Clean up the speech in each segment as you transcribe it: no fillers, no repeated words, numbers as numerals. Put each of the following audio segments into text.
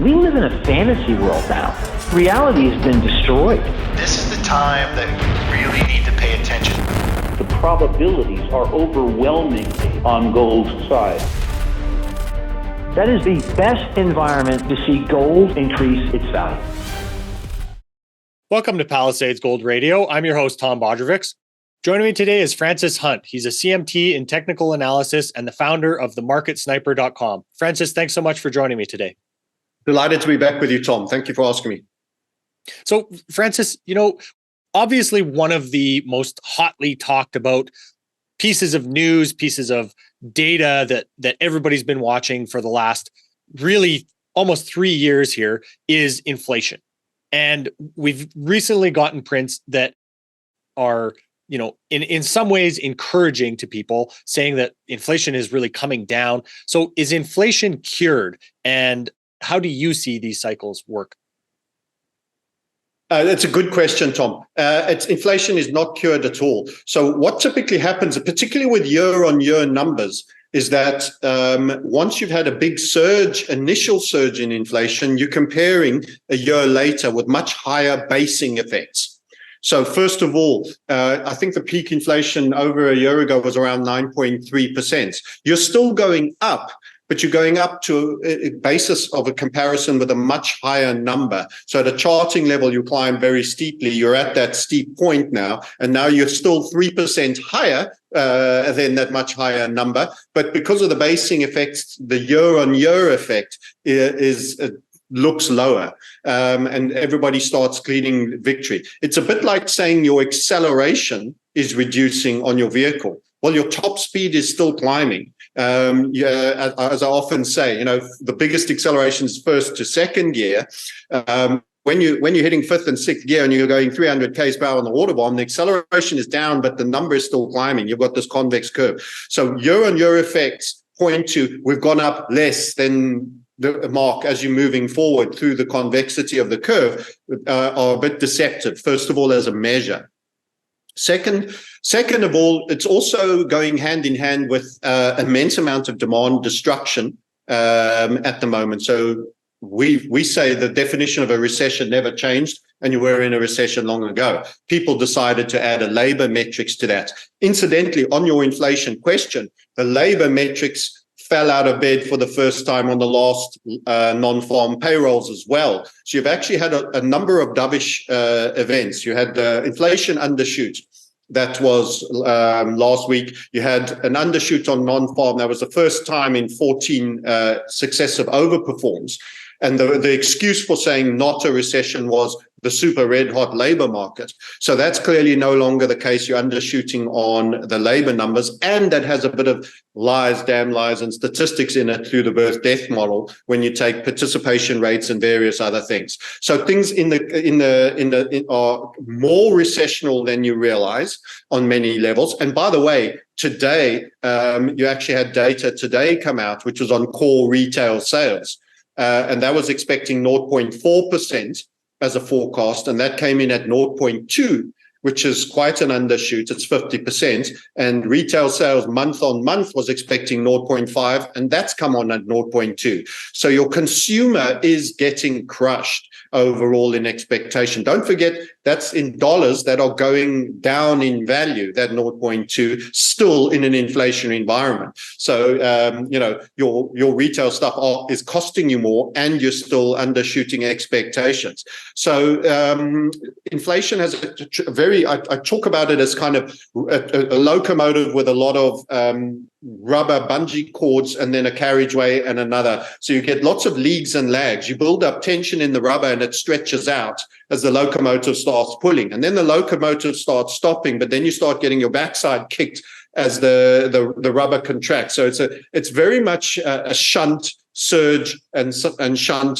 We live in a fantasy world now. Reality has been destroyed. This is the time that you really need to pay attention. The probabilities are overwhelming on gold's side. That is the best environment to see gold increase its value. Welcome to Palisade's Gold Radio. I'm your host, Tom Bodrovics. Joining me today is Francis Hunt. He's a CMT in technical analysis and the founder of themarketsniper.com. Francis, thanks so much for joining me today. Delighted to be back with you, Tom. Thank you for asking me. So, Francis, obviously one of the most hotly talked about pieces of news, pieces of data that everybody's been watching for the last really almost 3 years here is inflation. And we've recently gotten prints that are, in some ways encouraging to people, saying that inflation is really coming down. So is inflation cured? And how do you see these cycles work? That's a good question, Tom. Inflation is not cured at all. So what typically happens, particularly with year-on-year numbers, is that once you've had a big initial surge in inflation, you're comparing a year later with much higher basing effects. So first of all, I think the peak inflation over a year ago was around 9.3%. You're still going up, but you're going up to a basis of a comparison with a much higher number. So at a charting level, you climb very steeply. You're at that steep point now, and now you're still 3% higher than that much higher number. But because of the basing effects, the year-on-year effect looks lower, and everybody starts cleaning victory. It's a bit like saying your acceleration is reducing on your vehicle. Well, your top speed is still climbing. As I often say, the biggest acceleration is first to second gear. When you're hitting fifth and sixth gear and you're going 300 k's per hour on the water bomb, the acceleration is down, but the number is still climbing. You've got this convex curve. So year-on-year effects point to we've gone up less than the mark as you're moving forward through the convexity of the curve are a bit deceptive, first of all, as a measure. Second of all, it's also going hand in hand with immense amount of demand destruction at the moment. So we say the definition of a recession never changed, and you were in a recession long ago. People decided to add a labor metrics to that. Incidentally, on your inflation question, the labor metrics fell out of bed for the first time on the last non-farm payrolls as well. So you've actually had a number of dovish events. You had the inflation undershoot. That was last week. You had an undershoot on non-farm. That was the first time in 14 successive overperforms. And the excuse for saying not a recession was the super red hot labor market. So that's clearly no longer the case. You're undershooting on the labor numbers, and that has a bit of damn lies and statistics in it through the birth death model when you take participation rates and various other things. So things in are more recessional than you realize on many levels. And by the way, today you actually had data today come out, which was on core retail sales. And that was expecting 0.4% as a forecast, and that came in at 0.2, which is quite an undershoot. It's 50%. And retail sales month on month was expecting 0.5, and that's come on at 0.2. So your consumer is getting crushed overall in expectation. Don't forget, that's in dollars that are going down in value, that 0.2, still in an inflationary environment. So, your retail stuff is costing you more, and you're still undershooting expectations. So inflation has I talk about it as kind of a locomotive with a lot of rubber bungee cords and then a carriageway and another. So you get lots of leads and lags. You build up tension in the rubber and it stretches out as the locomotive starts pulling. And then the locomotive starts stopping, but then you start getting your backside kicked as the rubber contracts. So it's very much a shunt surge and shunt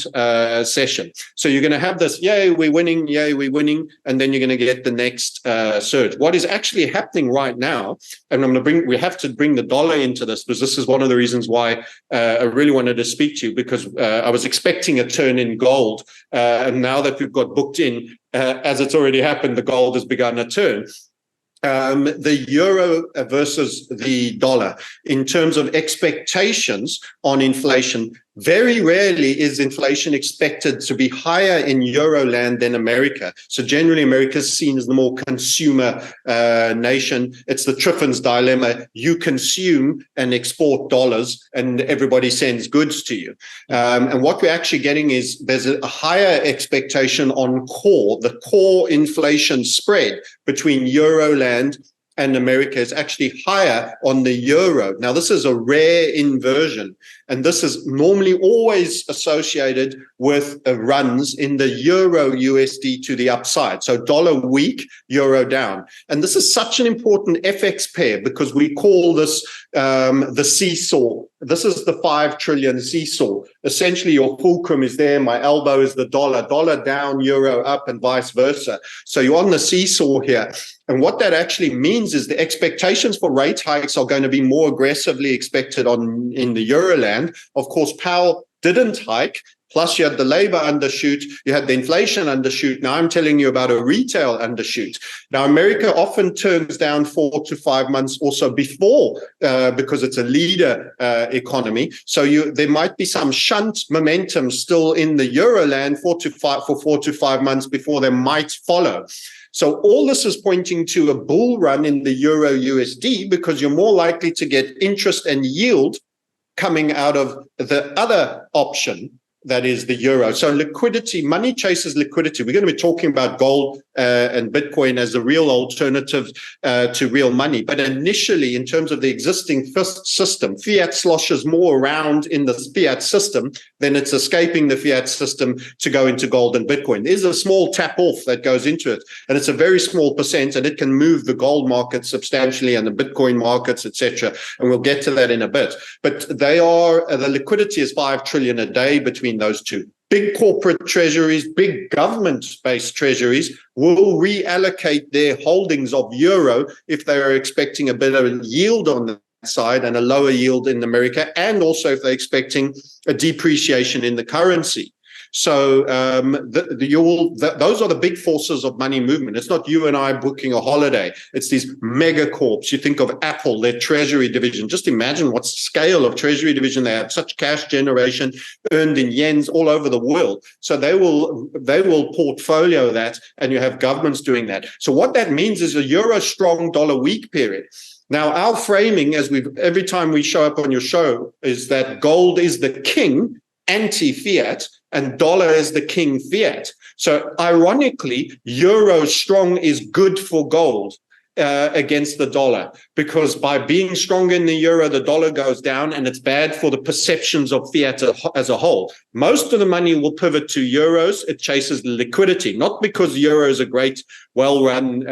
session. So you're going to have this, yay, we're winning, and then you're going to get the next surge. What is actually happening right now, and we have to bring the dollar into this, because this is one of the reasons why I really wanted to speak to you, because I was expecting a turn in gold, and now that we've got booked in, as it's already happened, the gold has begun a turn. The euro versus the dollar in terms of expectations on inflation. Very rarely is inflation expected to be higher in Euroland than America. So generally, America is seen as the more consumer nation. It's the Triffin's dilemma. You consume and export dollars, and everybody sends goods to you. And what we're actually getting is there's a higher expectation on the core inflation spread between Euroland and America is actually higher on the euro. Now, this is a rare inversion, and this is normally always associated with runs in the euro USD to the upside. So dollar weak, euro down. And this is such an important FX pair because we call this the seesaw. This is the 5 trillion seesaw. Essentially, your fulcrum is there. My elbow is the dollar down, euro up, and vice versa. So you're on the seesaw here. And what that actually means is the expectations for rate hikes are going to be more aggressively expected in the Euroland. Of course, Powell didn't hike. Plus, you had the labor undershoot, you had the inflation undershoot. Now I'm telling you about a retail undershoot. Now, America often turns down 4 to 5 months also before because it's a leader economy. So there might be some shunt momentum still in the Euroland 4 to 5 months before they might follow. So all this is pointing to a bull run in the euro USD because you're more likely to get interest and yield coming out of the other option, that is the euro. So liquidity, money chases liquidity. We're going to be talking about gold and Bitcoin as a real alternative to real money. But initially, in terms of the existing system, fiat sloshes more around in the fiat system than it's escaping the fiat system to go into gold and Bitcoin. There's a small tap off that goes into it, and it's a very small percent, and it can move the gold market substantially and the Bitcoin markets, etc. And we'll get to that in a bit. But the liquidity is 5 trillion a day between those two. Big corporate treasuries, big government-based treasuries will reallocate their holdings of euro if they are expecting a better yield on that side and a lower yield in America, and also if they're expecting a depreciation in the currency. So those are the big forces of money movement. It's not you and I booking a holiday. It's these mega corps. You think of Apple, their treasury division. Just imagine what scale of treasury division they have. Such cash generation earned in yens all over the world. So they will portfolio that, and you have governments doing that. So what that means is a euro strong, dollar weak period. Now, our framing, every time we show up on your show, is that gold is the king, anti-fiat, and dollar is the king fiat. So ironically, euro strong is good for gold against the dollar, because by being strong in the euro, the dollar goes down, and it's bad for the perceptions of fiat as a whole. Most of the money will pivot to euros. It chases the liquidity, not because euro is a great, well-run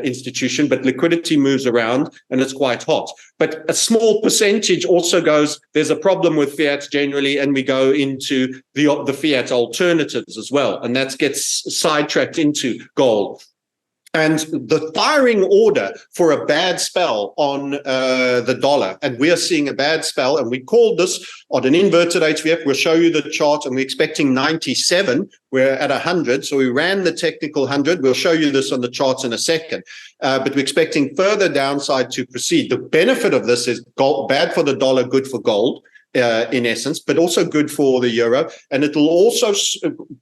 institution, but liquidity moves around and it's quite hot. But a small percentage also goes, there's a problem with fiat generally, and we go into the fiat alternatives as well. And that gets sidetracked into gold. And the firing order for a bad spell on the dollar, and we are seeing a bad spell, and we called this on an inverted HVF. We'll show you the chart, and we're expecting 97. We're at 100, so we ran the technical 100. We'll show you this on the charts in a second, but we're expecting further downside to proceed. The benefit of this is bad for the dollar, good for gold. In essence, but also good for the euro. And it'll also,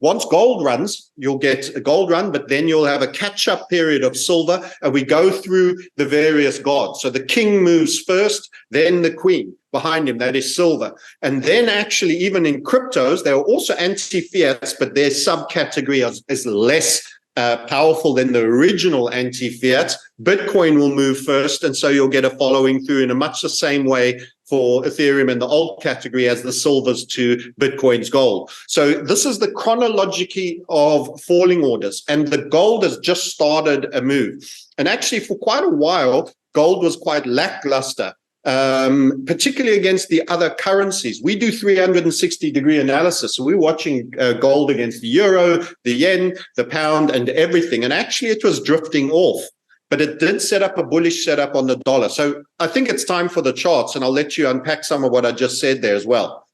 once gold runs, you'll get a gold run, but then you'll have a catch-up period of silver, and we go through the various gods. So the king moves first, then the queen behind him, that is silver. And then actually, even in cryptos, they are also anti-fiats, but their subcategory is less powerful than the original anti-fiat. Bitcoin will move first, and so you'll get a following through in a much the same way for Ethereum in the alt category as the silvers to Bitcoin's gold. So this is the chronology of falling orders, and the gold has just started a move. And actually, for quite a while, gold was quite lackluster, particularly against the other currencies. We do 360-degree analysis. So we're watching gold against the euro, the yen, the pound, and everything. And actually, it was drifting off. But it did set up a bullish setup on the dollar. So I think it's time for the charts, and I'll let you unpack some of what I just said there as well.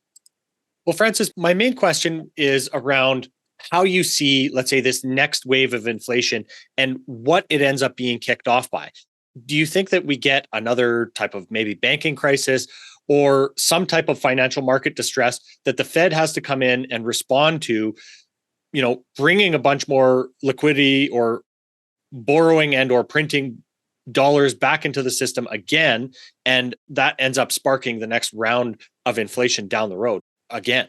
Well, Francis, my main question is around how you see, let's say, this next wave of inflation and what it ends up being kicked off by. Do you think that we get another type of maybe banking crisis, or some type of financial market distress that the Fed has to come in and respond to, bringing a bunch more liquidity or borrowing and or printing dollars back into the system again, and that ends up sparking the next round of inflation down the road again.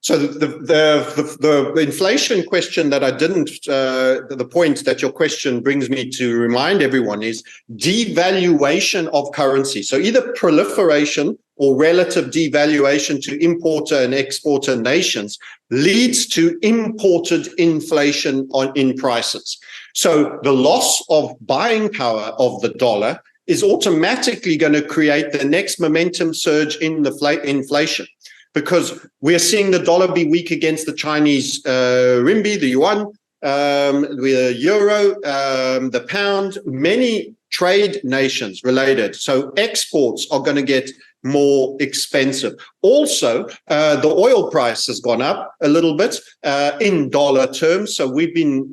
So the inflation question that I didn't, the point that your question brings me to remind everyone is devaluation of currency. So either proliferation or relative devaluation to importer and exporter nations leads to imported inflation in prices. So the loss of buying power of the dollar is automatically going to create the next momentum surge in the inflation, because we're seeing the dollar be weak against the Chinese renminbi, the yuan, the euro, the pound, many trade nations related. So exports are going to get more expensive. Also, the oil price has gone up a little bit in dollar terms. So we've been,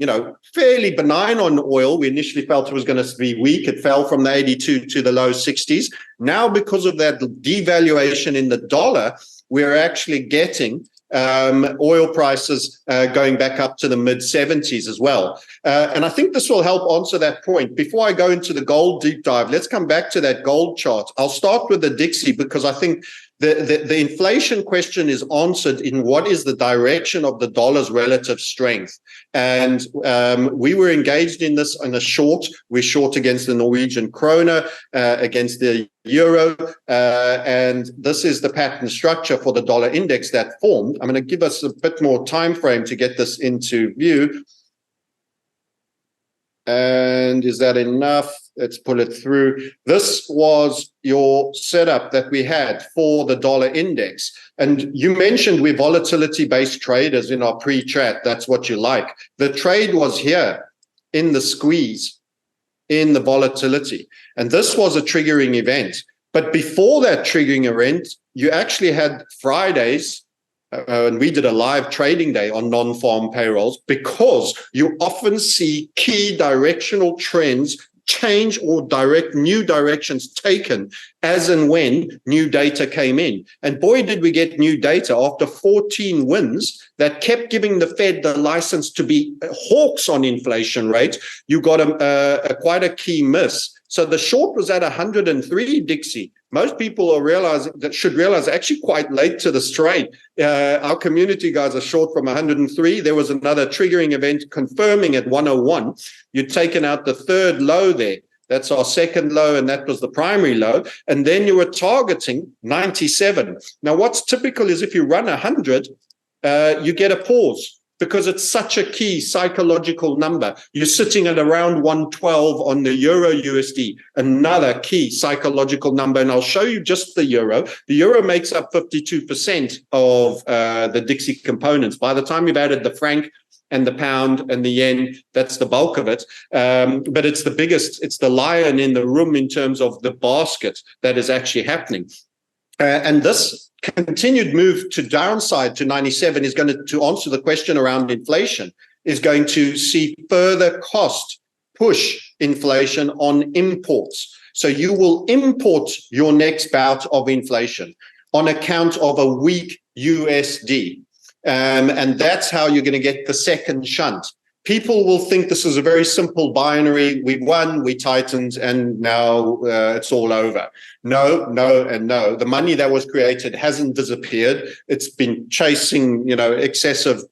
fairly benign on oil. We initially felt it was going to be weak. It fell from the 82 to the low 60s. Now, because of that devaluation in the dollar, we're actually getting oil prices going back up to the mid 70s as well. And I think this will help answer that point. Before I go into the gold deep dive, let's come back to that gold chart. I'll start with the Dixie, because I think the inflation question is answered in what is the direction of the dollar's relative strength. And we were engaged in this in a short. We're short against the Norwegian kroner, against the euro, and this is the pattern structure for the dollar index that formed. I'm going to give us a bit more time frame to get this into view. And is that enough? Let's pull it through. This was your setup that we had for the dollar index. And you mentioned we're volatility-based traders in our pre-chat. That's what you like. The trade was here in the squeeze, in the volatility. And this was a triggering event. But before that triggering event, you actually had Fridays, and we did a live trading day on non-farm payrolls, because you often see key directional trends change or new directions taken as and when new data came in. And boy, did we get new data after 14 wins that kept giving the Fed the license to be hawks on inflation rate. You got quite a key miss. So the short was at 103, Dixie. Most people should realize actually quite late to this trade. Our community guys are short from 103. There was another triggering event confirming at 101. You'd taken out the third low there. That's our second low, and that was the primary low. And then you were targeting 97. Now, what's typical is if you run 100, you get a pause, because it's such a key psychological number. You're sitting at around 112 on the euro USD, another key psychological number. And I'll show you just the euro. The euro makes up 52% of the Dixie components. By the time you've added the franc and the pound and the yen, that's the bulk of it. But it's the biggest, it's the lion in the room in terms of the basket that is actually happening. And this continued move to downside to 97 is going to answer the question around inflation, is going to see further cost push inflation on imports. So you will import your next bout of inflation on account of a weak USD. And that's how you're going to get the second shunt. People will think this is a very simple binary. We won, we tightened, and now it's all over. No, and no. The money that was created hasn't disappeared. It's been chasing, excessive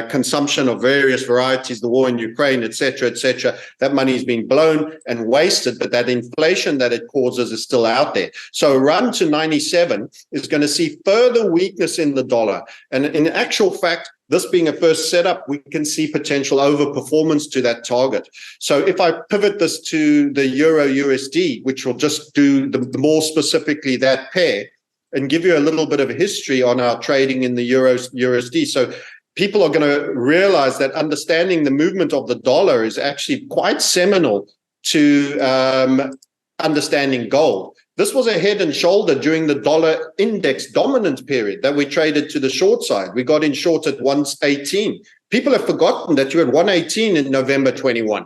consumption of various varieties, the war in Ukraine, et cetera, et cetera. That money is being blown and wasted, but that inflation that it causes is still out there. So a run to 97 is going to see further weakness in the dollar. And in actual fact, this being a first setup, we can see potential overperformance to that target. So if I pivot this to the euro USD, which will just do the more specifically that pair, and give you a little bit of history on our trading in the euro USD. So people are going to realize that understanding the movement of the dollar is actually quite seminal to understanding gold. This was a head and shoulder during the dollar index dominant period that we traded to the short side. We got in short at 118. People have forgotten that you had 118 in November 21.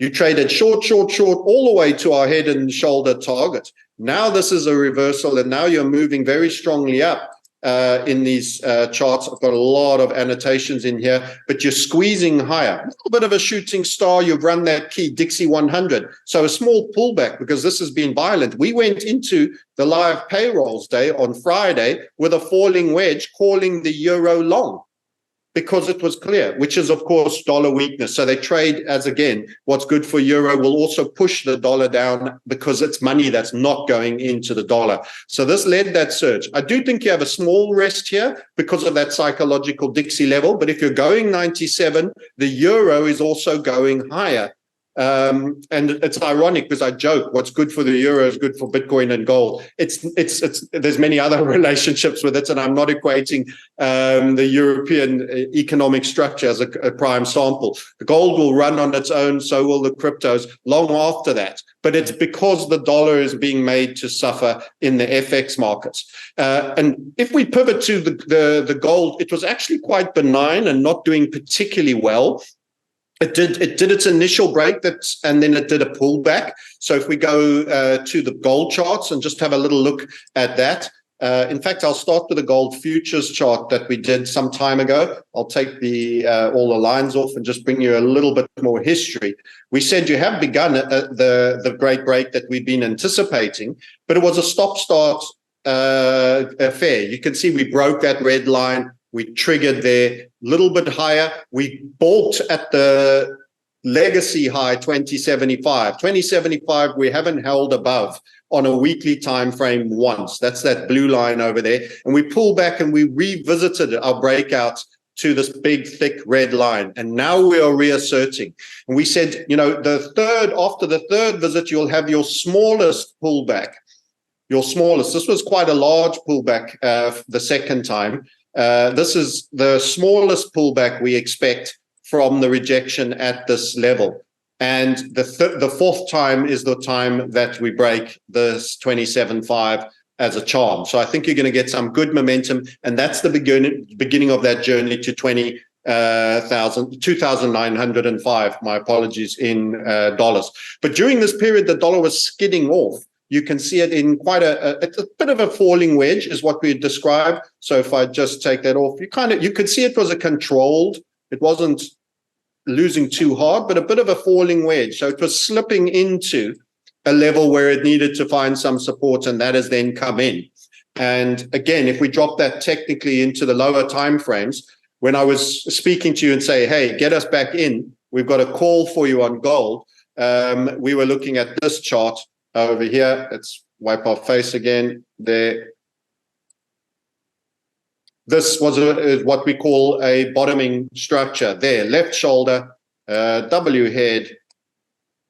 You traded short, short, short, all the way to our head and shoulder target. Now this is a reversal, and now you're moving very strongly up in these charts. I've got a lot of annotations in here, but you're squeezing higher. A little bit of a shooting star. You've run that key, Dixie 100. So a small pullback because this has been violent. We went into the live payrolls day on Friday with a falling wedge, calling the euro long, because it was clear, which is, of course, dollar weakness. So they trade as, again, what's good for euro will also push the dollar down because it's money that's not going into the dollar. So this led that surge. I do think you have a small rest here because of that psychological Dixie level. But if you're going 97, the euro is also going higher. And it's ironic because I joke, what's good for the euro is good for Bitcoin and gold. There's many other relationships with it, and I'm not equating the European economic structure as a prime sample. The gold will run on its own, so will the cryptos long after that. But it's because the dollar is being made to suffer in the FX markets. And if we pivot to the gold, it was actually quite benign and not doing particularly well. It did its initial break, and then it did a pullback. So if we go to the gold charts and just have a little look at that. In fact, I'll start with the gold futures chart that we did some time ago. I'll take all the lines off and just bring you a little bit more history. We said you have begun the great break that we've been anticipating, but it was a stop-start affair. You can see we broke that red line. We triggered there a little bit higher. We bought at the legacy high 2075. 2075 we haven't held above on a weekly time frame once. That's that blue line over there. And we pulled back and we revisited our breakout to this big, thick red line. And now we are reasserting. And we said, after the third visit, you'll have your smallest pullback. Your smallest. This was quite a large pullback the second time. This is the smallest pullback we expect from the rejection at this level. And the fourth time is the time that we break this 27.5 as a charm. So I think you're going to get some good momentum. And that's the beginning of that journey to 2,905, my apologies, in dollars. But during this period, the dollar was skidding off. You can see it in quite it's a bit of a falling wedge is what we describe. So if I just take that off, you could see it was it wasn't losing too hard, but a bit of a falling wedge. So it was slipping into a level where it needed to find some support, and that has then come in. And again, if we drop that technically into the lower time frames, when I was speaking to you and say, hey, get us back in, we've got a call for you on gold. We were looking at this chart over here. Let's wipe our face again there. This was what we call a bottoming structure there. Left shoulder, W head,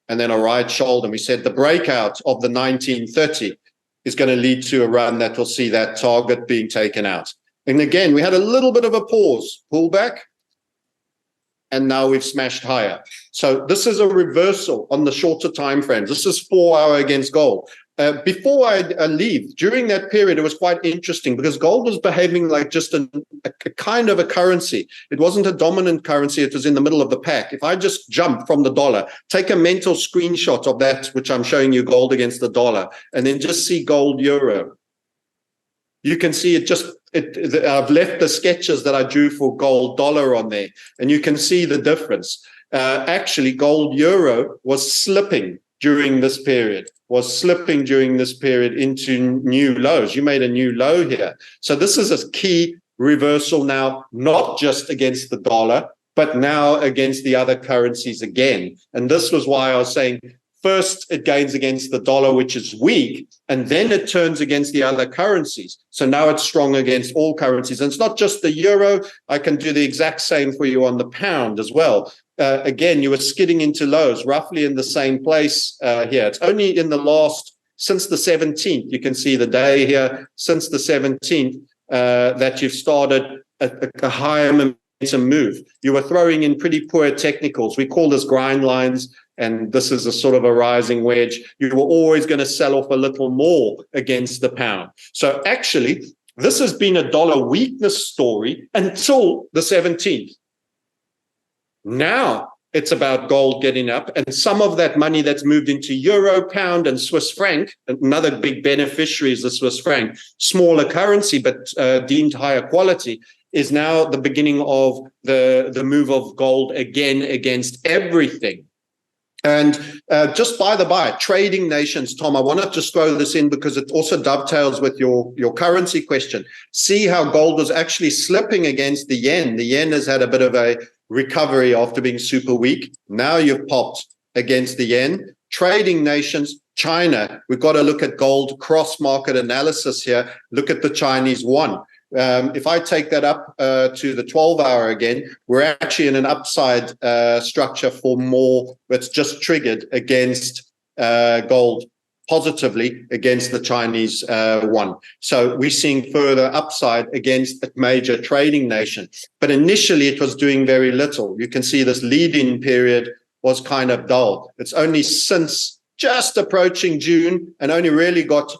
and then a right shoulder. And we said the breakout of the 1930 is going to lead to a run that will see that target being taken out. And again, we had a little bit of a pause, pullback, and now we've smashed higher. So this is a reversal on the shorter time frames. This is 4 hour against gold. Before I leave, during that period, it was quite interesting because gold was behaving like just a kind of a currency. It wasn't a dominant currency. It was in the middle of the pack. If I just jump from the dollar, take a mental screenshot of that, which I'm showing you, gold against the dollar, and then just see gold euro. You can see I've left the sketches that I drew for gold dollar on there, and you can see the difference. Actually, gold euro was slipping during this period, into new lows. You made a new low here. So this is a key reversal now, not just against the dollar, but now against the other currencies again. And this was why I was saying, first, it gains against the dollar, which is weak, and then it turns against the other currencies. So now it's strong against all currencies. And it's not just the euro. I can do the exact same for you on the pound as well. Again, you were skidding into lows, roughly in the same place here. It's only in the since the 17th, you can see the day here, since the 17th, that you've started a higher momentum move. You were throwing in pretty poor technicals. We call this grind lines. And this is a sort of a rising wedge. You were always going to sell off a little more against the pound. So actually, this has been a dollar weakness story until the 17th. Now it's about gold getting up. And some of that money that's moved into euro, pound, and Swiss franc, another big beneficiary is the Swiss franc, smaller currency, but deemed higher quality, is now the beginning of the move of gold again against everything. And just by the by, trading nations, Tom, I want to just throw this in because it also dovetails with your currency question. See how gold was actually slipping against the yen. The yen has had a bit of a recovery after being super weak. Now you've popped against the yen. Trading nations, China, we've got to look at gold cross-market analysis here. Look at the Chinese yuan. If I take that up to the 12-hour again, we're actually in an upside structure for more that's just triggered against gold positively against the Chinese yuan. So we're seeing further upside against a major trading nation. But initially it was doing very little. You can see this lead-in period was kind of dull. It's only since just approaching June and only really got,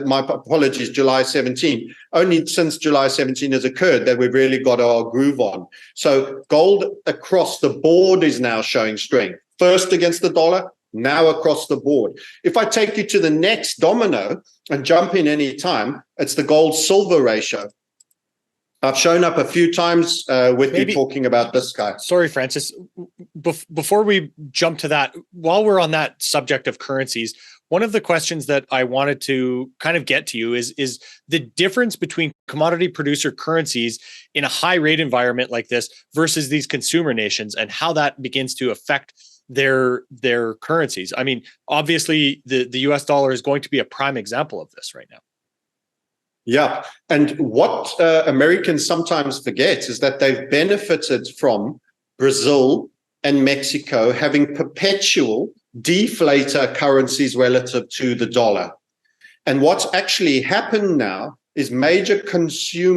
my apologies, July 17. Only since July 17 has occurred that we've really got our groove on. So gold across the board is now showing strength. First against the dollar, now across the board. If I take you to the next domino and jump in any time, it's the gold-silver ratio. I've shown up a few times with you talking about this guy. Sorry, Francis. Before we jump to that, while we're on that subject of currencies, one of the questions that I wanted to kind of get to you is the difference between commodity producer currencies in a high rate environment like this versus these consumer nations and how that begins to affect their currencies. I mean, obviously the US dollar is going to be a prime example of this right now. Yeah. And what Americans sometimes forget is that they've benefited from Brazil and Mexico having perpetual deflator currencies relative to the dollar. And what's actually happened now is major producer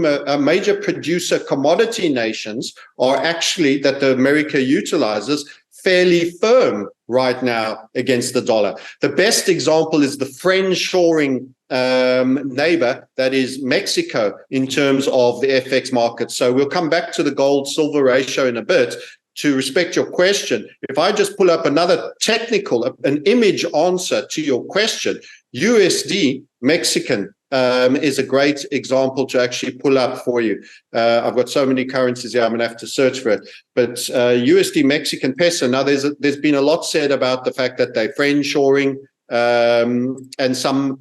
commodity nations are actually, that the America utilizes, fairly firm right now against the dollar. The best example is the friend-shoring neighbor, that is Mexico, in terms of the FX market. So we'll come back to the gold-silver ratio in a bit. To respect your question, if I just pull up another technical, an image answer to your question, USD Mexican is a great example to actually pull up for you. I've got so many currencies here, I'm going to have to search for it. But USD Mexican peso, now there's been a lot said about the fact that they're friend-shoring and some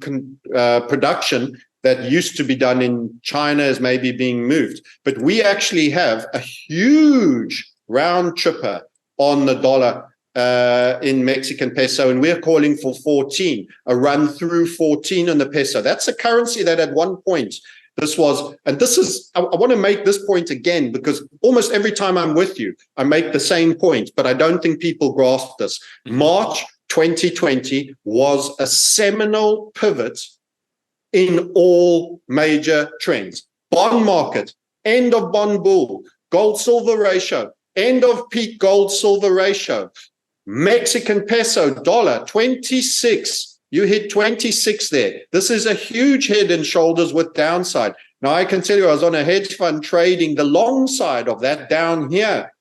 production that used to be done in China is maybe being moved. But we actually have a huge round tripper on the dollar in Mexican peso, and we're calling for 14, a run through 14 on the peso. That's a currency that at one point this was, and this is, I want to make this point again, because almost every time I'm with you, I make the same point, but I don't think people grasp this. March 2020 was a seminal pivot in all major trends. Bond market, end of bond bull, gold-silver ratio, end of peak gold-silver ratio, Mexican peso, dollar, 26. You hit 26 there. This is a huge head and shoulders with downside. Now, I can tell you, I was on a hedge fund trading the long side of that down here,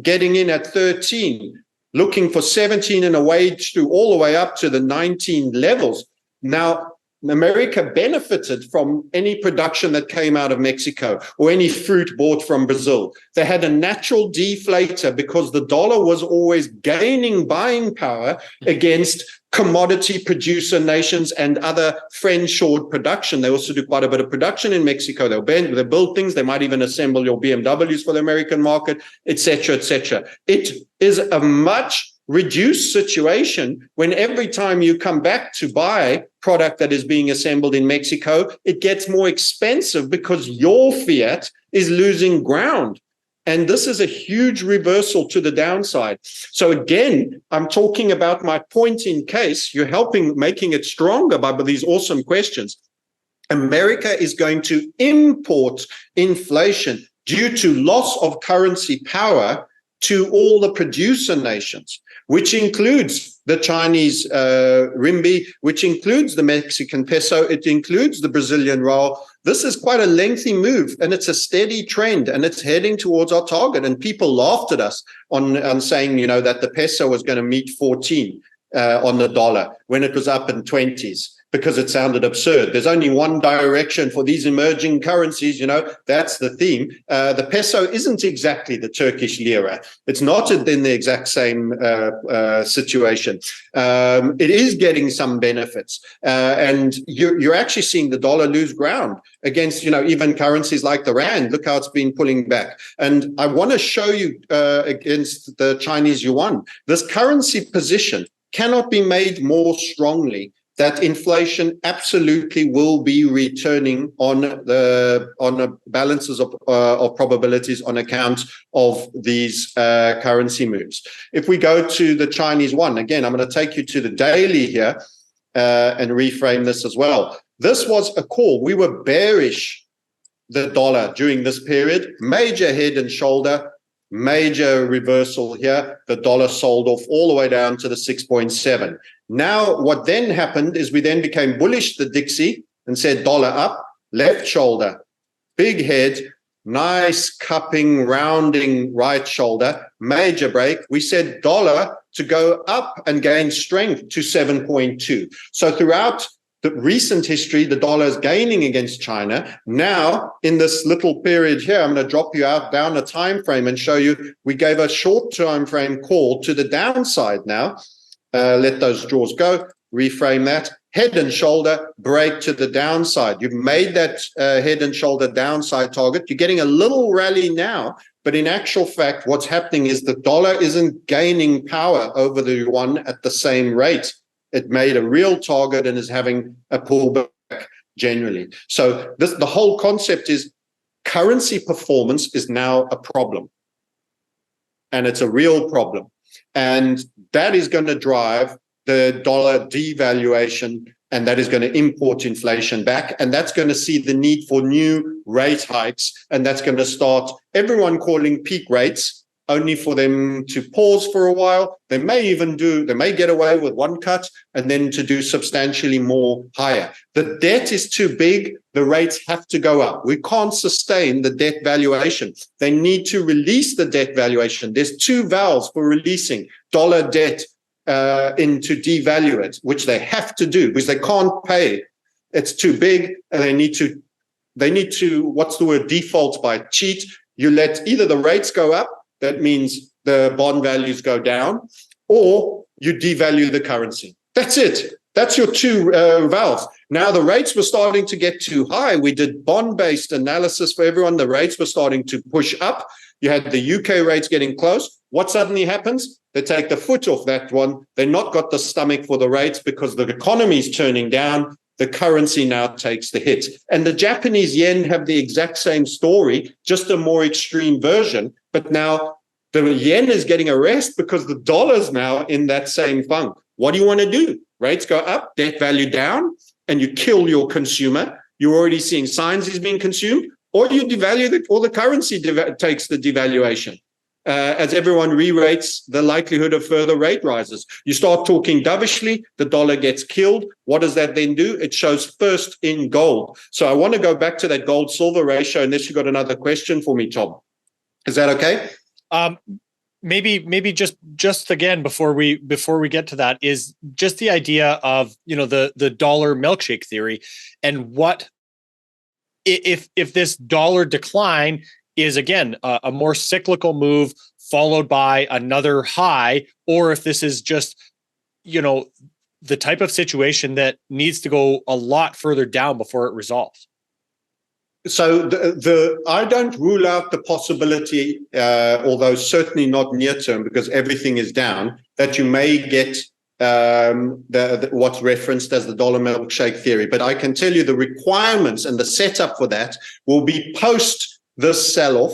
getting in at 13, looking for 17 and a wage through all the way up to the 19 levels. Now, America benefited from any production that came out of Mexico or any fruit bought from Brazil. They had a natural deflator because the dollar was always gaining buying power against commodity producer nations and other friend-shored production. They also do quite a bit of production in Mexico. They build things. They might even assemble your BMWs for the American market, et cetera, et cetera. It is a much reduced situation when every time you come back to buy product that is being assembled in Mexico, it gets more expensive because your fiat is losing ground. And this is a huge reversal to the downside. So again, I'm talking about my point in case you're making it stronger by these awesome questions. America is going to import inflation due to loss of currency power to all the producer nations, which includes the Chinese renminbi, which includes the Mexican peso, it includes the Brazilian real. This is quite a lengthy move, and it's a steady trend, and it's heading towards our target. And people laughed at us on saying, that the peso was going to meet 14 on the dollar when it was up in 20s, because it sounded absurd. There's only one direction for these emerging currencies, that's the theme. The peso isn't exactly the Turkish lira. It's not in the exact same situation. It is getting some benefits. And you're actually seeing the dollar lose ground against, even currencies like the rand. Look how it's been pulling back. And I want to show you against the Chinese yuan, this currency position cannot be made more strongly that inflation absolutely will be returning on the balances of probabilities on account of these currency moves. If we go to the Chinese yuan, again, I'm going to take you to the daily here and reframe this as well. This was a call. We were bearish the dollar during this period, major head and shoulder, major reversal here. The dollar sold off all the way down to the 6.7. Now, what then happened is we then became bullish the Dixie and said dollar up, left shoulder, big head, nice cupping, rounding right shoulder, major break. We said dollar to go up and gain strength to 7.2. So throughout the recent history, the dollar is gaining against China. Now, in this little period here, I'm going to drop you down a time frame and show you we gave a short time frame call to the downside now. Let those draws go, reframe that, head and shoulder, break to the downside. You've made that head and shoulder downside target. You're getting a little rally now, but in actual fact, what's happening is the dollar isn't gaining power over the yuan at the same rate. It made a real target and is having a pullback generally. So the whole concept is currency performance is now a problem, and it's a real problem. And that is going to drive the dollar devaluation, and that is going to import inflation back. And that's going to see the need for new rate hikes. And that's going to start everyone calling peak rates, only for them to pause for a while. They may get away with one cut and then to do substantially more higher. The debt is too big. The rates have to go up. We can't sustain the debt valuation. They need to release the debt valuation. There's two valves for releasing dollar debt into devalue it, which they have to do because they can't pay. It's too big, and they need to, what's the word, default by cheat. You let either the rates go up, that means the bond values go down, or you devalue the currency. That's it. That's your two valves. Now, the rates were starting to get too high. We did bond-based analysis for everyone. The rates were starting to push up. You had the UK rates getting close. What suddenly happens? They take the foot off that one. They're not got the stomach for the rates because the economy is turning down. The currency now takes the hit. And the Japanese yen have the exact same story, just a more extreme version. But now the yen is getting a rest because the dollar's now in that same funk. What do you want to do? Rates go up, debt value down, and you kill your consumer. You're already seeing signs he's being consumed, or you devalue or the currency takes the devaluation. As everyone re-rates the likelihood of further rate rises. You start talking dovishly, the dollar gets killed. What does that then do? It shows first in gold. So I want to go back to that gold-silver ratio, unless you've got another question for me, Tom. Is that okay? Maybe just again before we get to that is just the idea of the dollar milkshake theory, and what if this dollar decline is again a more cyclical move followed by another high, or if this is just the type of situation that needs to go a lot further down before it resolves. So I don't rule out the possibility, although certainly not near term, because everything is down, that you may get what's referenced as the dollar milkshake theory. But I can tell you the requirements and the setup for that will be post this sell-off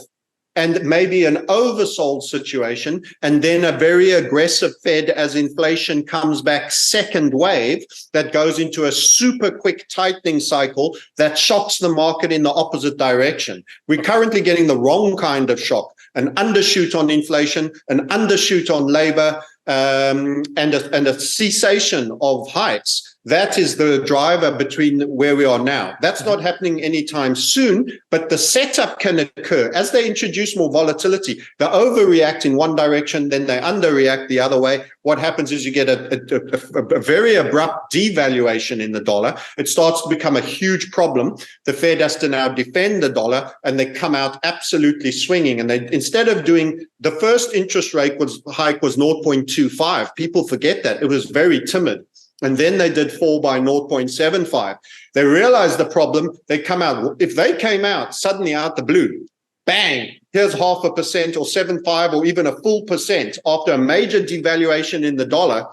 and maybe an oversold situation, and then a very aggressive Fed as inflation comes back, second wave that goes into a super quick tightening cycle that shocks the market in the opposite direction. We're currently getting the wrong kind of shock, an undershoot on inflation, an undershoot on labor, and a cessation of hikes. That is the driver between where we are now. That's not happening anytime soon, but the setup can occur. As they introduce more volatility, they overreact in one direction, then they underreact the other way. What happens is you get a very abrupt devaluation in the dollar. It starts to become a huge problem. The Fed has to now defend the dollar, and they come out absolutely swinging. And they, instead of doing, the first interest rate hike was 0.25. People forget that. It was very timid. And then they did fall by 0.75. They realized the problem. They come out. If they came out suddenly out the blue, bang, here's 0.5% or 0.75 or even a full percent after a major devaluation in the dollar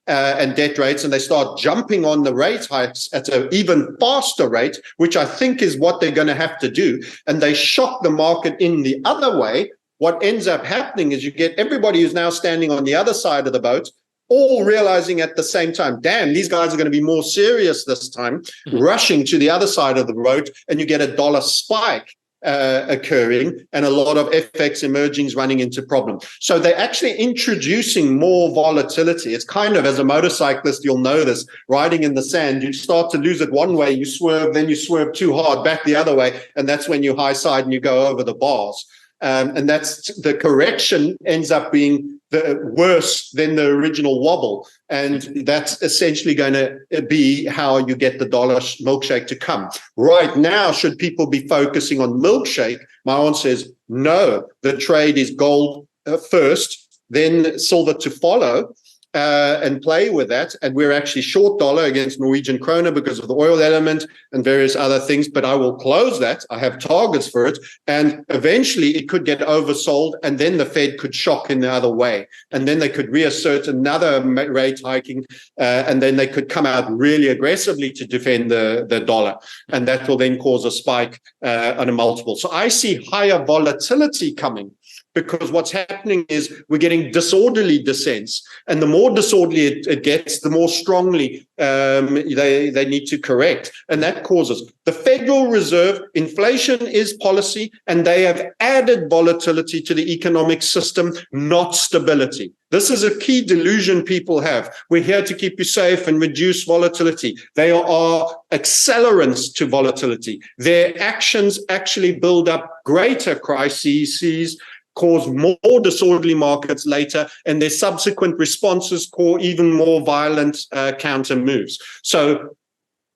and debt rates, and they start jumping on the rate hikes at an even faster rate, which I think is what they're going to have to do, and they shock the market in the other way, what ends up happening is you get everybody who's now standing on the other side of the boat all realizing at the same time, damn, these guys are going to be more serious this time, rushing to the other side of the road, and you get a dollar spike occurring and a lot of FX emergings running into problems. So they're actually introducing more volatility. It's kind of, as a motorcyclist, you'll know this, riding in the sand, you start to lose it one way, you swerve, then you swerve too hard back the other way, and that's when you high side and you go over the bars. And that's the correction ends up being worse than the original wobble. And that's essentially going to be how you get the dollar milkshake to come. Right now, should people be focusing on milkshake? My answer is no. The trade is gold first, then silver to follow. And play with that. And we're actually short dollar against Norwegian krona because of the oil element and various other things. But I will close that. I have targets for it. And eventually it could get oversold. And then the Fed could shock in the other way. And then they could reassert another rate hiking. And then they could come out really aggressively to defend the dollar. And that will then cause a spike on a multiple. So I see higher volatility coming, because what's happening is we're getting disorderly descents, and the more disorderly it gets, the more strongly they need to correct, and that causes the Federal Reserve. Inflation is policy, and they have added volatility to the economic system, not stability. This is a key delusion people have. We're here to keep you safe and reduce volatility. They are accelerants to volatility. Their actions actually build up greater crises, cause more disorderly markets later, and their subsequent responses cause even more violent counter moves. So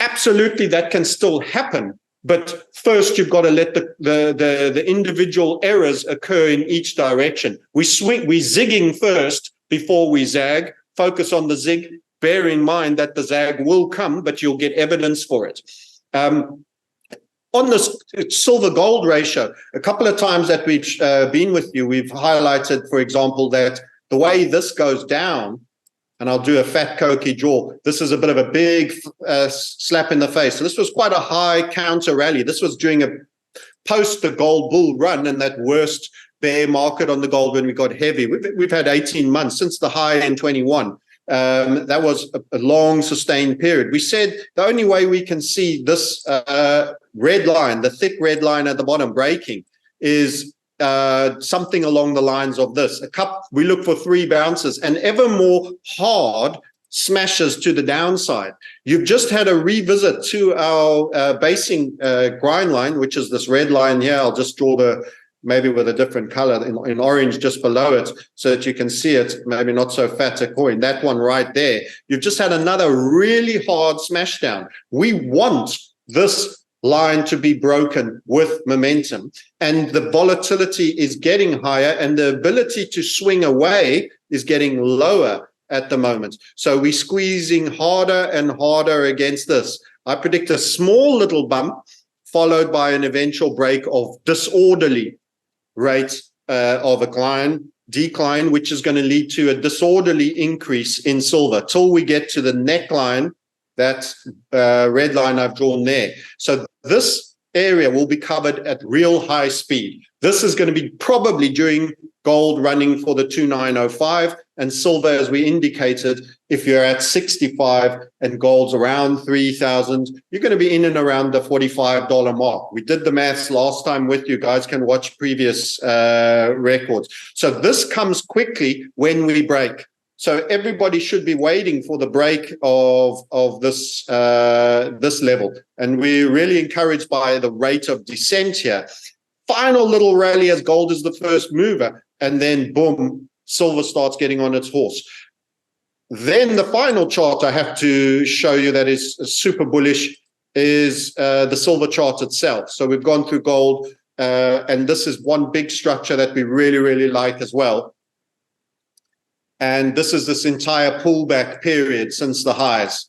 absolutely that can still happen, but first you've got to let the individual errors occur in each direction. We're zigging first before we zag. Focus on the zig. Bear in mind that the zag will come, but you'll get evidence for it. On this silver gold ratio, a couple of times that we've been with you, we've highlighted, for example, that the way this goes down, and I'll do a fat cokey jaw, this is a bit of a big slap in the face. So this was quite a high counter rally. This was during a post the gold bull run and that worst bear market on the gold when we got heavy. We've had 18 months since the high in 21. That was a long sustained period. We said the only way we can see this red line, the thick red line at the bottom breaking, is something along the lines of this. We look for 3 bounces and ever more hard smashes to the downside. You've just had a revisit to our basing grind line, which is this red line here. I'll just draw maybe with a different color in orange just below it so that you can see it, maybe not so fat a coin. That one right there. You've just had another really hard smash down. We want this line to be broken with momentum, and the volatility is getting higher and the ability to swing away is getting lower at the moment. So we're squeezing harder and harder against this. I predict a small little bump followed by an eventual break of disorderly rate of a decline, which is going to lead to a disorderly increase in silver till we get to the neckline, that red line I've drawn there. So this area will be covered at real high speed. This is going to be probably during gold running for the 2905, and silver, as we indicated, if you're at 65 and gold's around 3,000, you're going to be in and around the $45 mark. We did the maths last time with you. Guys can watch previous records. So this comes quickly when we break. So everybody should be waiting for the break of this this level. And we're really encouraged by the rate of descent here. Final little rally as gold is the first mover, and then boom, silver starts getting on its horse. Then the final chart I have to show you that is super bullish is the silver chart itself. So we've gone through gold, and this is one big structure that we really, really like as well. And this is this entire pullback period since the highs.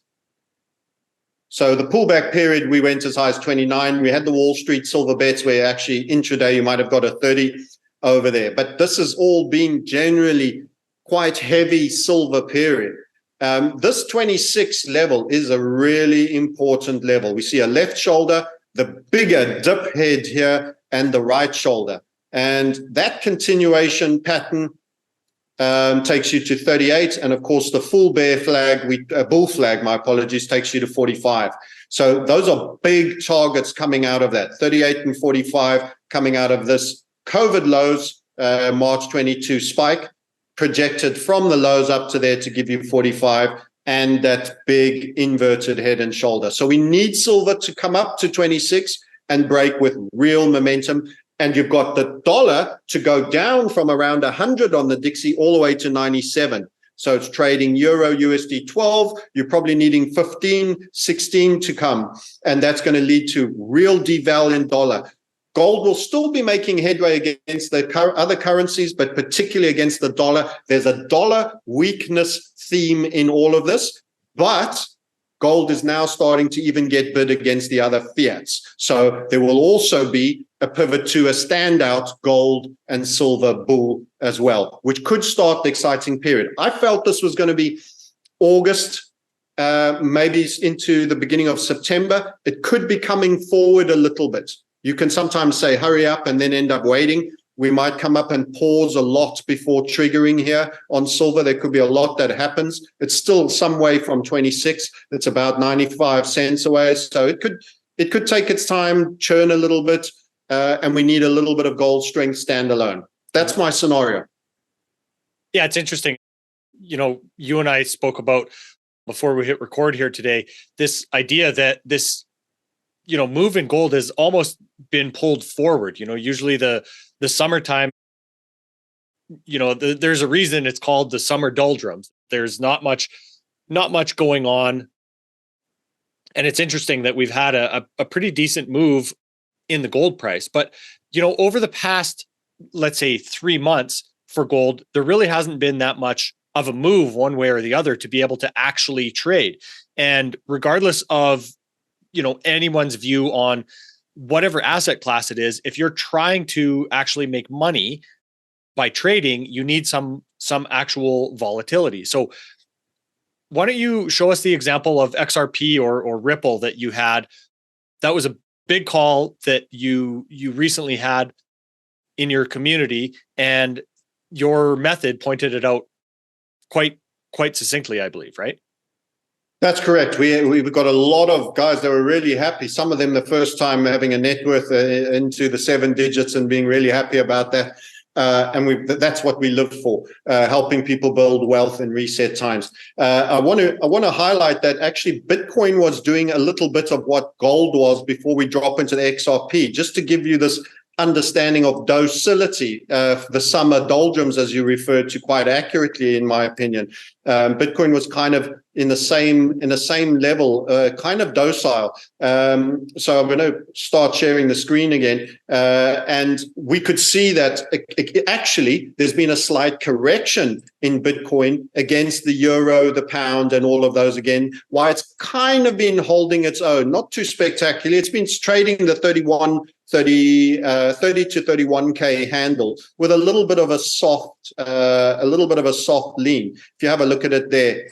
So the pullback period, we went as high as 29. We had the Wall Street silver bets where actually intraday you might have got a 30 over there. But this has all been generally quite heavy silver period. This 26 level is a really important level. We see a left shoulder, the bigger dip head here, and the right shoulder. And that continuation pattern takes you to 38, and of course the full bear flag, bull flag, my apologies, takes you to 45. So those are big targets coming out of that, 38 and 45 coming out of this COVID lows, March 22 spike, projected from the lows up to there to give you 45, and that big inverted head and shoulder. So we need silver to come up to 26 and break with real momentum. And you've got the dollar to go down from around 100 on the Dixie all the way to 97. So it's trading euro USD 12. You're probably needing 15, 16 to come. And that's going to lead to real deval in dollar. Gold will still be making headway against the other currencies, but particularly against the dollar. There's a dollar weakness theme in all of this. But gold is now starting to even get bid against the other fiats. So there will also be a pivot to a standout gold and silver bull as well, which could start the exciting period. I felt this was going to be August, maybe into the beginning of September. It could be coming forward a little bit. You can sometimes say, hurry up, and then end up waiting. We might come up and pause a lot before triggering here on silver. There could be a lot that happens. It's still some way from 26. It's about 95 cents away. So it could take its time, churn a little bit, and we need a little bit of gold strength standalone. That's my scenario. Yeah, it's interesting. You know, you and I spoke about before we hit record here today, this idea that this, you know, move in gold has almost been pulled forward. You know, usually the summertime, you know, there's a reason it's called the summer doldrums. There's not much going on. And it's interesting that we've had a pretty decent move in the gold price. But, you know, over the past, let's say 3 months for gold, there really hasn't been that much of a move one way or the other to be able to actually trade. And regardless of, you know, anyone's view on whatever asset class it is, if you're trying to actually make money by trading, you need some actual volatility. So why don't you show us the example of XRP or Ripple that you had? That was a big call that you recently had in your community, and your method pointed it out quite succinctly, I believe, right? That's correct. We've got a lot of guys that were really happy. Some of them the first time having a net worth into the 7 digits and being really happy about that. And that's what we live for, helping people build wealth in reset times. I want to highlight that actually Bitcoin was doing a little bit of what gold was before we drop into the XRP, just to give you this understanding of docility, the summer doldrums, as you referred to quite accurately, in my opinion. Bitcoin was kind of in the same level, kind of docile. So I'm going to start sharing the screen again, and we could see that actually there's been a slight correction in Bitcoin against the euro, the pound, and all of those again. Why it's kind of been holding its own, not too spectacularly. It's been trading the 30 to 31K handle with a little bit of a soft lean. If you have a look at it there,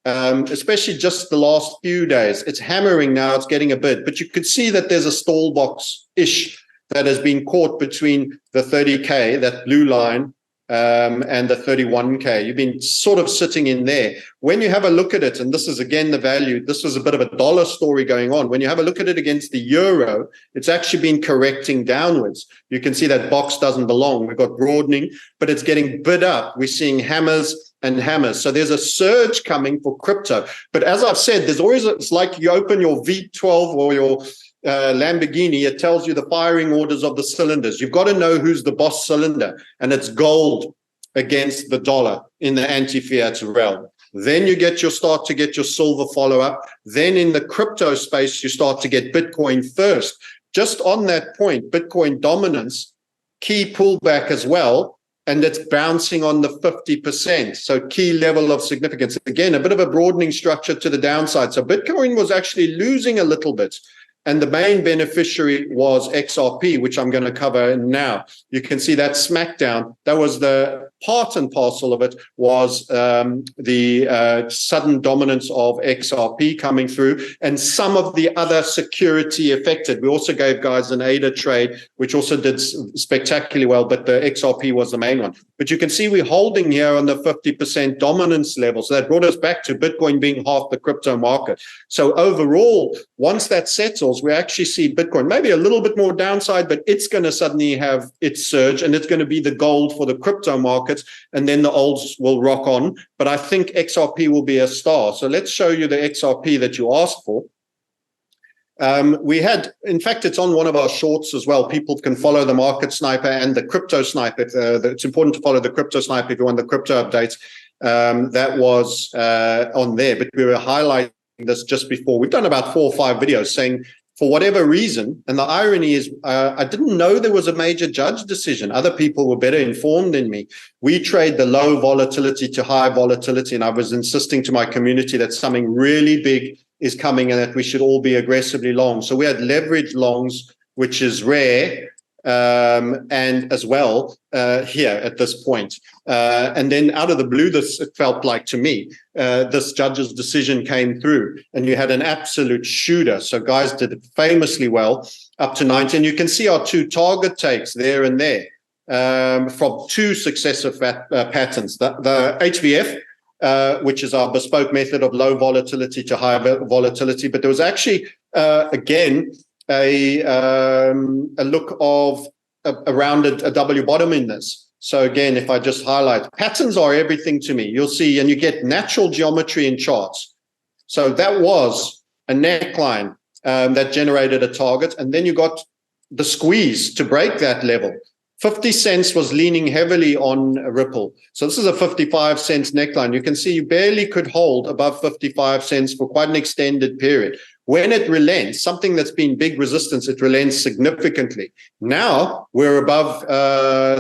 especially just the last few days. It's hammering now, it's getting a bid, but you could see that there's a stall box-ish that has been caught between the 30K, that blue line, and the 31K. You've been sort of sitting in there. When you have a look at it, and this is again the value, this was a bit of a dollar story going on. When you have a look at it against the euro, it's actually been correcting downwards. You can see that box doesn't belong. We've got broadening, but it's getting bid up. We're seeing hammers and hammers. So there's a surge coming for crypto. But as I've said, there's always, it's like you open your V12 or your Lamborghini, it tells you the firing orders of the cylinders. You've got to know who's the boss cylinder, and it's gold against the dollar in the anti-fiat realm. Then you start to get your silver follow-up. Then in the crypto space, you start to get Bitcoin first. Just on that point, Bitcoin dominance, key pullback as well, and it's bouncing on the 50%. So key level of significance. Again, a bit of a broadening structure to the downside. So Bitcoin was actually losing a little bit. And the main beneficiary was XRP, which I'm going to cover now. You can see that smackdown. That was the part and parcel of it, was the sudden dominance of XRP coming through, and some of the other security affected. We also gave guys an ADA trade, which also did spectacularly well, but the XRP was the main one. But you can see we're holding here on the 50% dominance level. So that brought us back to Bitcoin being half the crypto market. So overall, once that settles, we actually see Bitcoin maybe a little bit more downside, but it's going to suddenly have its surge, and it's going to be the gold for the crypto markets, and then the olds will rock on. But I think XRP will be a star. So let's show you the XRP that you asked for. We had, in fact, it's on one of our shorts as well. People can follow the Market Sniper and the Crypto Sniper. It's important to follow the Crypto Sniper if you want the crypto updates. That was on there, but we were highlighting this just before. We've done about 4 or 5 videos saying, for whatever reason, and the irony is, I didn't know there was a major judge decision. Other people were better informed than me. We trade the low volatility to high volatility, and I was insisting to my community that something really big is coming and that we should all be aggressively long. So we had leverage longs, which is rare, and as well here at this point. And then out of the blue, it felt like to me, this judge's decision came through, and you had an absolute shooter. So guys did it famously well up to 90. And you can see our 2 target takes there and there from 2 successive patterns. The HVF, which is our bespoke method of low volatility to high volatility. But there was actually, again, a look of around a W bottom in this. So again, if I just highlight, patterns are everything to me. You'll see, and you get natural geometry in charts. So that was a neckline that generated a target, and then you got the squeeze to break that level. 50 cents was leaning heavily on Ripple. So this is a 55 cents neckline. You can see you barely could hold above 55 cents for quite an extended period. When it relents, something that's been big resistance, it relents significantly. Now we're above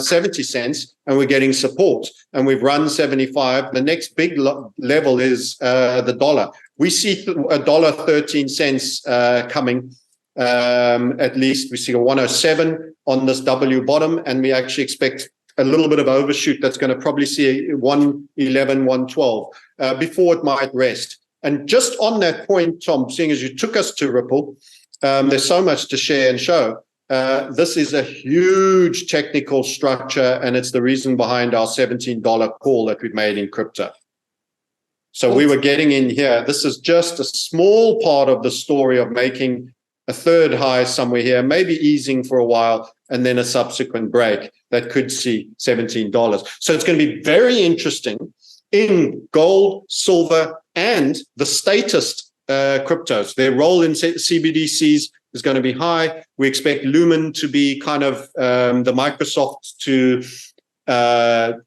70 cents and we're getting support, and we've run 75. The next big level is the dollar. We see $1.13 coming. At least we see a 107 on this W bottom, and we actually expect a little bit of overshoot that's going to probably see 111, 112 before it might rest. And just on that point, Tom, seeing as you took us to Ripple, there's so much to share and show. This is a huge technical structure, and it's the reason behind our $17 call that we've made in crypto. So we were getting in here. This is just a small part of the story of making a third high somewhere here, maybe easing for a while, and then a subsequent break that could see $17. So it's going to be very interesting in gold, silver, and the statist cryptos. Their role in CBDCs is going to be high. We expect Lumen to be kind of the Microsoft to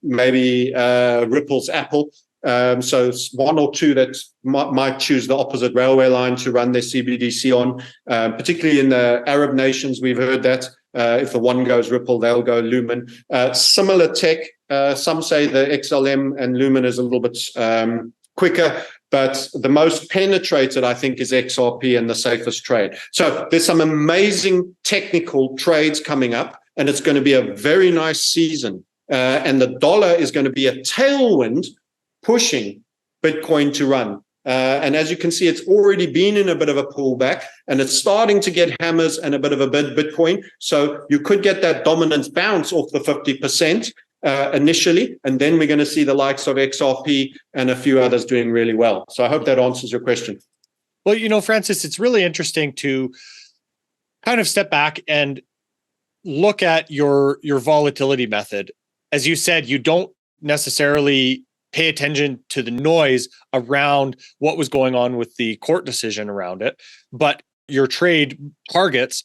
maybe Ripple's Apple. So one or two that might choose the opposite railway line to run their CBDC on, particularly in the Arab nations. We've heard that if the one goes Ripple, they'll go Lumen. Similar tech. Some say the XLM and Lumen is a little bit quicker, but the most penetrated, I think, is XRP and the safest trade. So there's some amazing technical trades coming up, and it's going to be a very nice season. And the dollar is going to be a tailwind pushing Bitcoin to run. And as you can see, it's already been in a bit of a pullback, and it's starting to get hammers and a bit of a Bitcoin. So you could get that dominant bounce off the 50% initially, and then we're going to see the likes of XRP and a few others doing really well. So I hope that answers your question. Well, Francis, it's really interesting to kind of step back and look at your volatility method. As you said, you don't necessarily pay attention to the noise around what was going on with the court decision around it, but your trade targets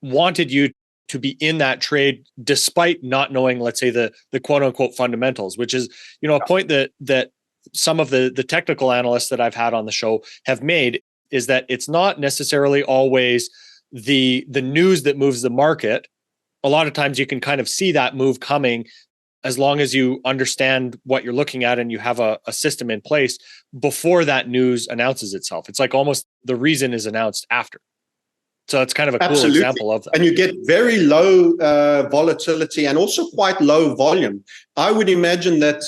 wanted you to be in that trade despite not knowing, let's say, the quote unquote fundamentals, which is, a point that some of the technical analysts that I've had on the show have made, is that it's not necessarily always the news that moves the market. A lot of times you can kind of see that move coming as long as you understand what you're looking at and you have a system in place before that news announces itself. It's like almost the reason is announced after. So it's kind of a cool example of that. And you get very low volatility and also quite low volume. I would imagine that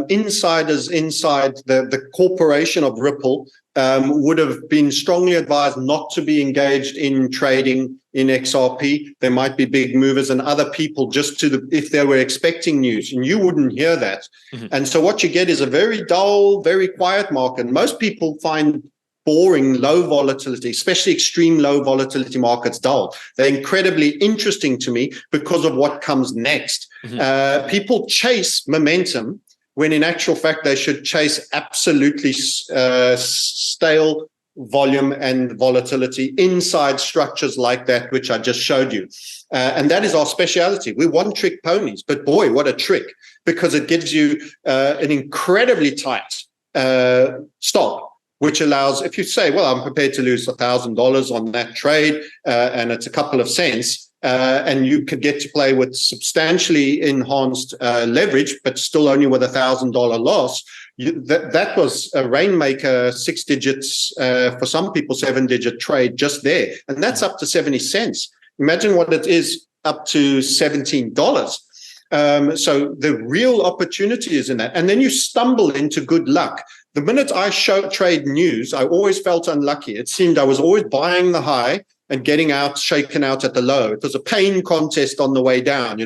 insiders inside the corporation of Ripple would have been strongly advised not to be engaged in trading in XRP. There might be big movers and other people if they were expecting news, and you wouldn't hear that. Mm-hmm. And so what you get is a very dull, very quiet market. Most people find boring, low volatility, especially extreme low volatility markets, dull. They're incredibly interesting to me because of what comes next. Mm-hmm. People chase momentum when in actual fact they should chase absolutely stale volume and volatility inside structures like that, which I just showed you. And that is our speciality. We're one-trick ponies, but boy, what a trick, because it gives you an incredibly tight stop, which allows, if you say, well, I'm prepared to lose $1,000 on that trade, and it's a couple of cents, and you could get to play with substantially enhanced leverage, but still only with $1,000 loss. That was a rainmaker, 6 digits, for some people, 7-digit trade just there. And that's up to 70 cents. Imagine what it is up to $17. So the real opportunity is in that. And then you stumble into good luck. The minute I trade news, I always felt unlucky. It seemed I was always buying the high and getting out, shaken out at the low. It was a pain contest on the way down.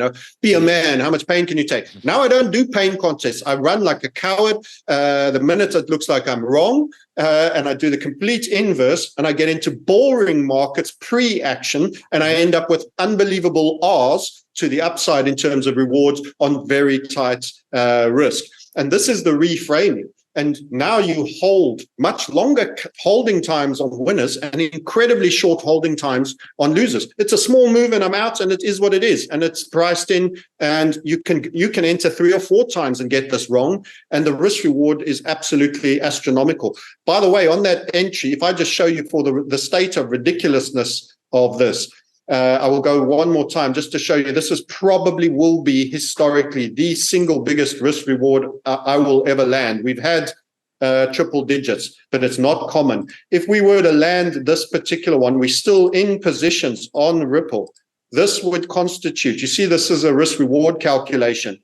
Be a man. How much pain can you take? Now I don't do pain contests. I run like a coward. The minute it looks like I'm wrong, and I do the complete inverse, and I get into boring markets pre-action, and I end up with unbelievable R's to the upside in terms of rewards on very tight risk. And this is the reframing. And now you hold much longer holding times on winners and incredibly short holding times on losers. It's a small move and I'm out, and it is what it is. And it's priced in, and you can enter 3 or 4 times and get this wrong. And the risk reward is absolutely astronomical. By the way, on that entry, if I just show you for the state of ridiculousness of this, I will go one more time just to show you this will be historically the single biggest risk reward I will ever land. We've had triple digits, but it's not common. If we were to land this particular one, we're still in positions on Ripple. This would constitute, you see, this is a risk reward calculation.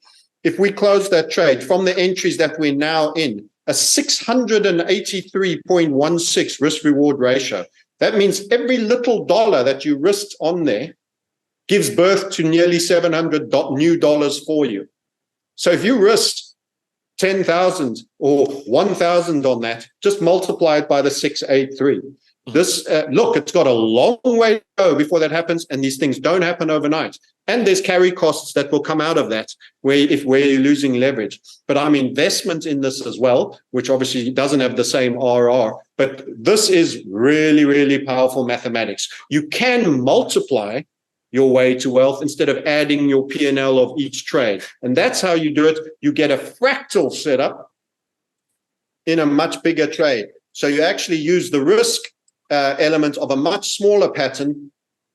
If we close that trade from the entries that we're now in, a 683.16 risk reward ratio. That means every little dollar that you risked on there gives birth to nearly 700 new dollars for you. So if you risked 10,000 or 1,000 on that, just multiply it by the 683. This look, it's got a long way to go before that happens, and these things don't happen overnight. And there's carry costs that will come out of that where you're losing leverage. But I'm investment in this as well, which obviously doesn't have the same RR. But this is really, really powerful mathematics. You can multiply your way to wealth instead of adding your P&L of each trade. And that's how you do it. You get a fractal setup in a much bigger trade. So you actually use the risk element of a much smaller pattern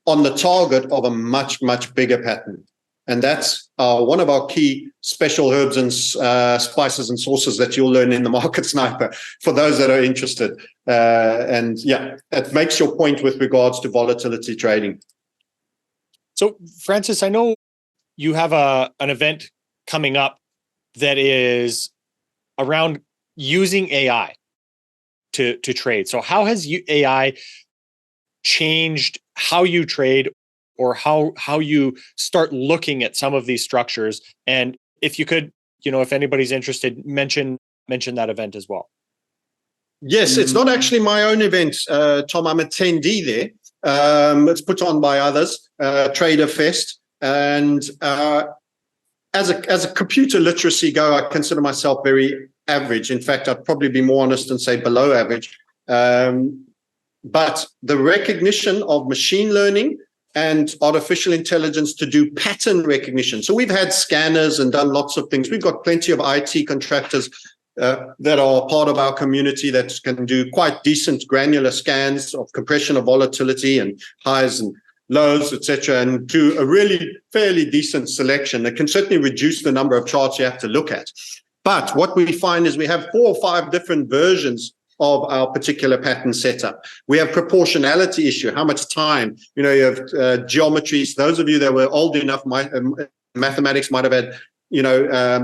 on the target of a much, much bigger pattern. And that's one of our key special herbs and spices and sauces that you'll learn in the Market Sniper for those that are interested. And yeah, it makes your point with regards to volatility trading. So, Francis, I know you have an event coming up that is around using AI. to trade. So how has AI changed how you trade, or how you start looking at some of these structures? And if you could, if anybody's interested, mention that event as well. Yes, it's not actually my own event, Tom. I'm attendee there. It's put on by others, Trader Fest. And as a computer literacy go, I consider myself very average. In fact, I'd probably be more honest and say below average. But the recognition of machine learning and artificial intelligence to do pattern recognition. So we've had scanners and done lots of things. We've got plenty of IT contractors that are part of our community that can do quite decent granular scans of compression of volatility and highs and lows, etc., and do a really fairly decent selection. It can certainly reduce the number of charts you have to look at. But what we find is we have 4 or 5 different versions of our particular pattern setup. We have proportionality issue, how much time, you have geometries. Those of you that were old enough, mathematics might have had,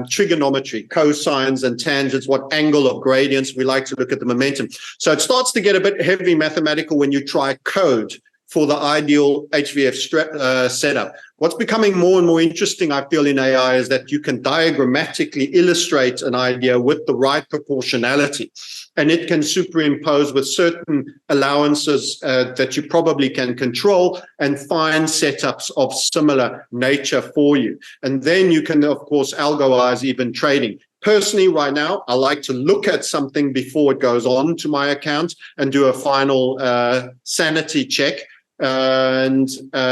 trigonometry, cosines and tangents, what angle of gradients. We like to look at the momentum. So it starts to get a bit heavy mathematical when you try code for the ideal HVF setup. What's becoming more and more interesting, I feel, in AI is that you can diagrammatically illustrate an idea with the right proportionality, and it can superimpose with certain allowances that you probably can control and find setups of similar nature for you. And then you can, of course, algoize even trading. Personally, right now, I like to look at something before it goes on to my account and do a final sanity check. And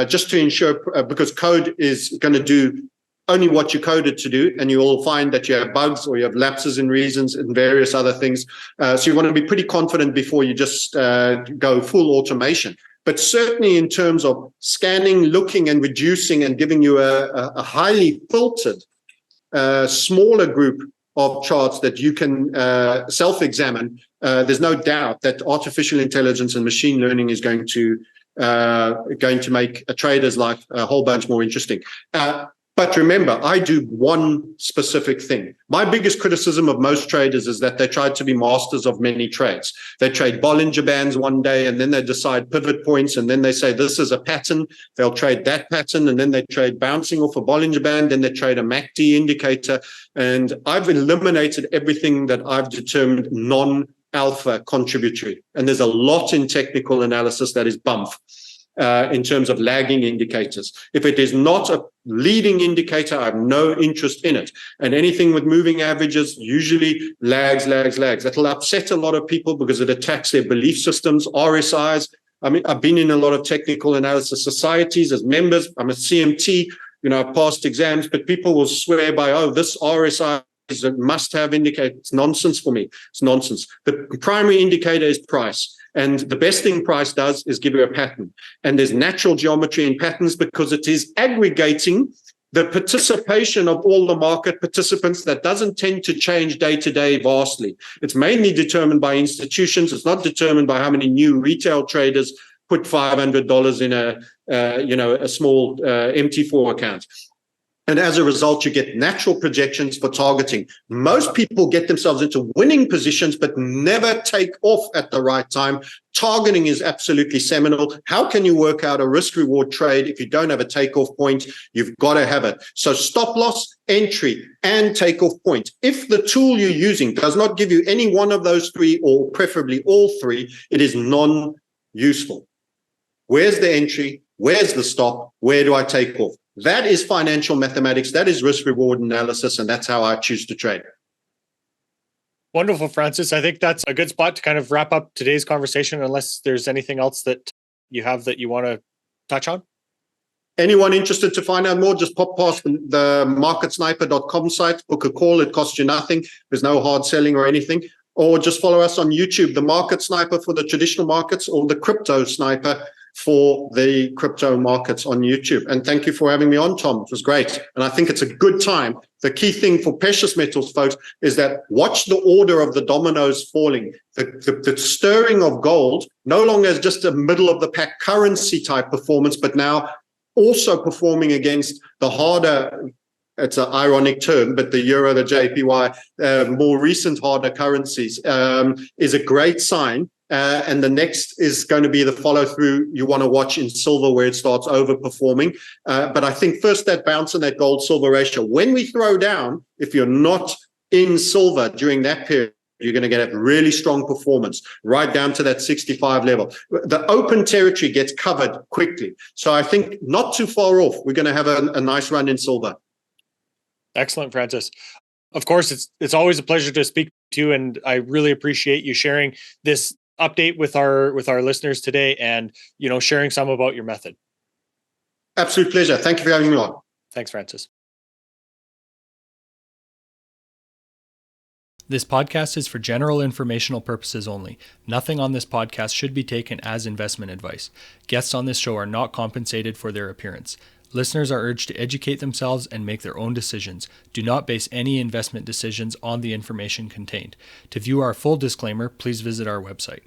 just to ensure, because code is going to do only what you coded to do, and you will find that you have bugs or you have lapses in reasons and various other things. So you want to be pretty confident before you just go full automation. But certainly in terms of scanning, looking and reducing and giving you a highly filtered, smaller group of charts that you can self-examine, there's no doubt that artificial intelligence and machine learning is going to make a trader's life a whole bunch more interesting. But remember, I do one specific thing. My biggest criticism of most traders is that they try to be masters of many trades. They trade Bollinger Bands one day, and then they decide pivot points, and then they say this is a pattern. They'll trade that pattern, and then they trade bouncing off a Bollinger Band, then they trade a MACD indicator. And I've eliminated everything that I've determined non-alpha contributory. And there's a lot in technical analysis that is bump. In terms of lagging indicators. If it is not a leading indicator, I have no interest in it. And anything with moving averages usually lags. That'll upset a lot of people because it attacks their belief systems, RSIs. I mean, I've been in a lot of technical analysis societies as members. I'm a CMT, I've passed exams, but people will swear by, this RSI is a must-have indicator. It's nonsense for me. It's nonsense. The primary indicator is price. And the best thing price does is give you a pattern. And there's natural geometry in patterns because it is aggregating the participation of all the market participants that doesn't tend to change day to day vastly. It's mainly determined by institutions. It's not determined by how many new retail traders put $500 in a small MT4 account. And as a result, you get natural projections for targeting. Most people get themselves into winning positions, but never take off at the right time. Targeting is absolutely seminal. How can you work out a risk-reward trade if you don't have a takeoff point? You've got to have it. So stop loss, entry, and takeoff point. If the tool you're using does not give you any one of those three, or preferably all three, it is non-useful. Where's the entry? Where's the stop? Where do I take off? That is financial mathematics. That is risk-reward analysis, and that's how I choose to trade. Wonderful, Francis. I think that's a good spot to kind of wrap up today's conversation, unless there's anything else that you have that you want to touch on. Anyone interested to find out more, just pop past the marketsniper.com site, book a call. It costs you nothing. There's no hard selling or anything. Or just follow us on YouTube, the Market Sniper for the traditional markets, or the Crypto Sniper for the crypto markets on YouTube. And thank you for having me on, Tom. It was great. And I think it's a good time. The key thing for precious metals, folks, is that watch the order of the dominoes falling. The stirring of gold, no longer as just a middle of the pack currency type performance, but now also performing against the harder it's an ironic term, but the euro, the JPY, more recent harder currencies, is a great sign. And the next is going to be the follow through you want to watch in silver, where it starts overperforming. But I think first that bounce and that gold silver ratio. When we throw down, if you're not in silver during that period, you're going to get a really strong performance right down to that 65 level. The open territory gets covered quickly. So I think not too far off. We're going to have a nice run in silver. Excellent, Francis. Of course, it's always a pleasure to speak to you, and I really appreciate you sharing this update with our listeners today, and sharing some about your method. Absolute pleasure. Thank you for having me on. Thanks, Francis. This podcast is for general informational purposes only. Nothing on this podcast should be taken as investment advice. Guests on this show are not compensated for their appearance. Listeners are urged to educate themselves and make their own decisions. Do not base any investment decisions on the information contained. To view our full disclaimer, please visit our website.